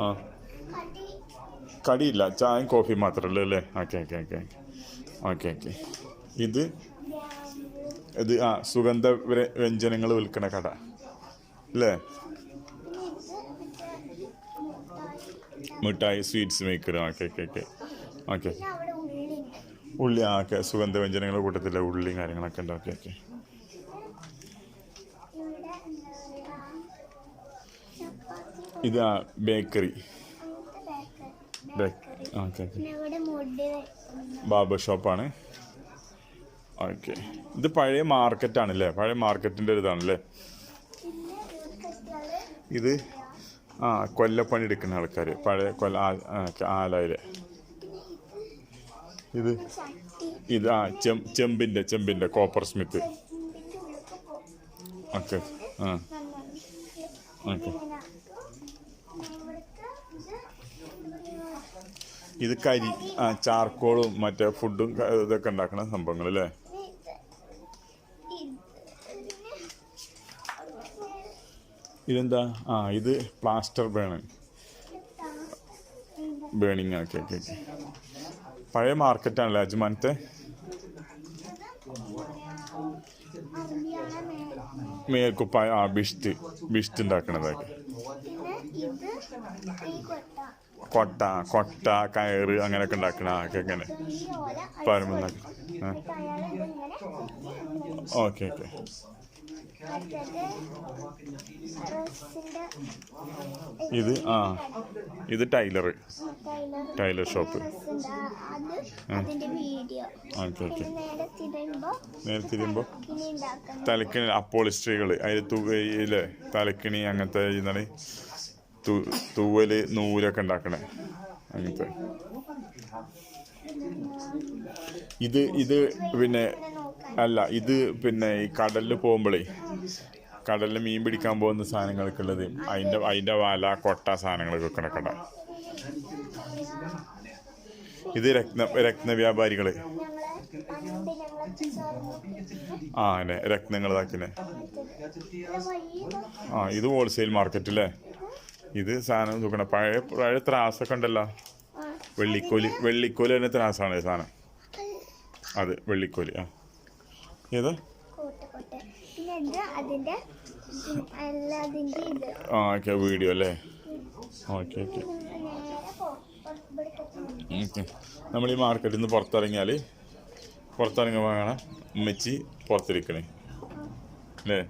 ആ കടിയില്ല, ചായയും കോഫി മാത്രമല്ലേ അല്ലേ? Okay okay okay okay okay. ഇത് ഇത് സുഗന്ധ വ്യഞ്ജനങ്ങൾ വിൽക്കുന്ന കട അല്ലേ? മിഠായി sweets maker. Okay okay okay okay. ഉള്ളി ഓക്കെ. സുഗന്ധ വ്യഞ്ജനങ്ങളുടെ കൂട്ടത്തിലെ ഉള്ളിയും കാര്യങ്ങളൊക്കെ ഉണ്ട്. Okay okay. ഇത് ബേക്കറി. Okay okay. ബാർബർ ഷോപ്പാണ്. ഓക്കെ. ഇത് പഴയ മാർക്കറ്റാണല്ലേ? പഴയ മാർക്കറ്റിൻ്റെ ഒരു ഇതാണല്ലേ ഇത്? കൊല്ലപ്പണി എടുക്കുന്ന ആൾക്കാർ, പഴയ ആലയിലെ. ഇത് ഇത് ചെമ്പിൻ്റെ കോപ്പർ സ്മിത്ത്. Okay okay. ഇത് കരി, ചാർക്കോളും മറ്റേ ഫുഡും ഇതൊക്കെ ഉണ്ടാക്കുന്ന സംഭവങ്ങൾ അല്ലേ? ഇതെന്താ? ഇത് plaster burning. Okay okay okay. പഴയ മാർക്കറ്റാണല്ലേ അജ്മാനത്തെ? മേൽക്കുപ്പായ ബിഷ്ട് ഉണ്ടാക്കണതൊക്കെ. കൊട്ട കയറ് അങ്ങനെയൊക്കെ ഉണ്ടാക്കണ എങ്ങനെ പരമുണ്ടാക്കണം. Okay okay. ഇത് ടൈലർ ഷോപ്പ്. Okay okay. നേരെ തിരിയുമ്പോൾ തലക്കിണി അപ്പോളിസ്ട്രികൾ, അതിൽ തുകയിലെ തലക്കിണി അങ്ങനത്തെ എന്താണ് തൂവല് നൂലൊക്കെ ഉണ്ടാക്കണേ അങ്ങനത്തെ. ഇത് പിന്നെ ഇത് പിന്നെ ഈ കടലിൽ പോകുമ്പോഴേ, കടലിൽ മീൻ പിടിക്കാൻ പോകുന്ന സാധനങ്ങളൊക്കെ ഉള്ളത്, അതിൻ്റെ വല കൊട്ട സാധനങ്ങളൊക്കെ കിടക്കണ്ട. ഇത് രത്നവ്യാപാരികൾ. അതെ, രത്നങ്ങൾ ഇതാക്കിനെ. ഇത് ഹോൾസെയിൽ മാർക്കറ്റ് അല്ലേ? ഇത് സാധനം നോക്കണം. പഴയ ത്രാസൊക്കെ ഉണ്ടല്ലോ, വെള്ളിക്കോല് തന്നെ ത്രാസാണ് സാധനം. അത് വെള്ളിക്കോല്. ഏതാ? ഓക്കെ, വീഡിയോ അല്ലേ? Okay okay okay. നമ്മൾ ഈ മാർക്കറ്റിൽ നിന്ന് പുറത്തിറങ്ങുമ്പോൾ വേണം ഉമ്മച്ചി പുറത്തിരിക്കണേ അല്ലേ?